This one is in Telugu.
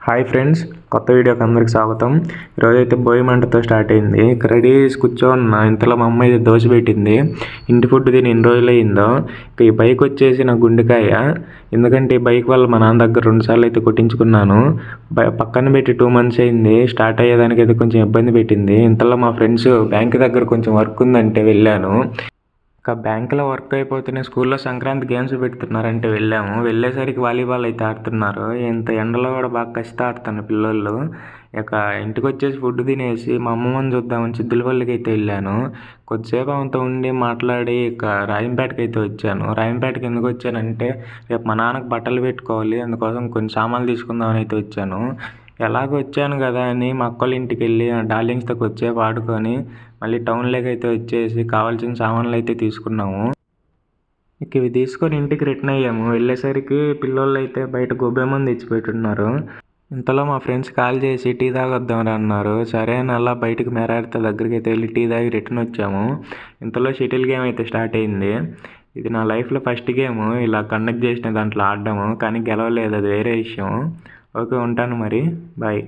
హాయ్ ఫ్రెండ్స్, కొత్త వీడియోకి అందరికి స్వాగతం. ఈరోజైతే భోగి మంటతో స్టార్ట్ అయింది. ఇక్కడ రెడీ చేసి కూర్చోన్న ఇంతలో మా అమ్మ అయితే దోశ పెట్టింది. ఇంటి ఫుడ్ తిని ఎన్ని రోజులు అయిందో. ఇక ఈ బైక్ వచ్చేసి నా గుండెకాయ. ఎందుకంటే ఈ బైక్ వల్ల మా నాన్న దగ్గర 2 సార్లు అయితే కొట్టించుకున్నాను. పక్కన పెట్టి 2 months అయింది. స్టార్ట్ అయ్యేదానికి అయితే కొంచెం ఇబ్బంది పెట్టింది. ఇంతలో మా ఫ్రెండ్స్ బ్యాంక్ దగ్గర కొంచెం వర్క్ ఉందంటే వెళ్ళాను. బ్యాంకులో వర్క్ అయిపోతేనే స్కూల్లో సంక్రాంతి గేమ్స్ పెడుతున్నారంటే వెళ్ళాము. వెళ్ళేసరికి వాలీబాల్ అయితే ఆడుతున్నారు. ఇంత ఎండలో కూడా బాగా కసితో ఆడుతున్నారు పిల్లోళ్ళు. ఇక ఇంటికి వచ్చేసి ఫుడ్ తినేసి మా అమ్మమ్మని చూద్దామని చిద్దులపల్లికి అయితే వెళ్ళాను. కొద్దిసేపు ఆమెతో ఉండి మాట్లాడి ఇక రాయంపేటకి అయితే వచ్చాను. రాయంపేటకి ఎందుకు వచ్చానంటే రేపు మా నాన్నకు బట్టలు పెట్టుకోవాలి, అందుకోసం కొన్ని సామాన్లు తీసుకుందామని అయితే వచ్చాను. ఎలాగో వచ్చాను కదా అని మా అక్కోళ్ళ ఇంటికి వెళ్ళి డార్లింగ్స్తో కొద్దిసేపు ఆడుకొని మళ్ళీ టౌన్లోకి అయితే వచ్చేసి కావాల్సిన సామాన్లు అయితే తీసుకున్నాము. ఇక ఇవి తీసుకొని ఇంటికి రిటర్న్ అయ్యాము. వెళ్ళేసరికి పిల్లోళ్ళు అయితే బయట గొబ్బెమ్మని తెచ్చిపెట్టున్నారు. ఇంతలో మా ఫ్రెండ్స్ కాల్ చేసి టీ తాగొద్దామని అన్నారు. సరే అని అలా బయటకు మెరాడితే దగ్గరికి అయితే వెళ్ళి టీ తాగి రిటర్న్ వచ్చాము. ఇంతలో షటిల్ గేమ్ అయితే స్టార్ట్ అయింది. ఇది నా లైఫ్లో ఫస్ట్ గేమ్ ఇలా కండక్ట్ చేసిన దాంట్లో ఆడడము, కానీ గెలవలేదు, అది వేరే విషయం. ఓకే, ఉంటాను మరి, బాయ్.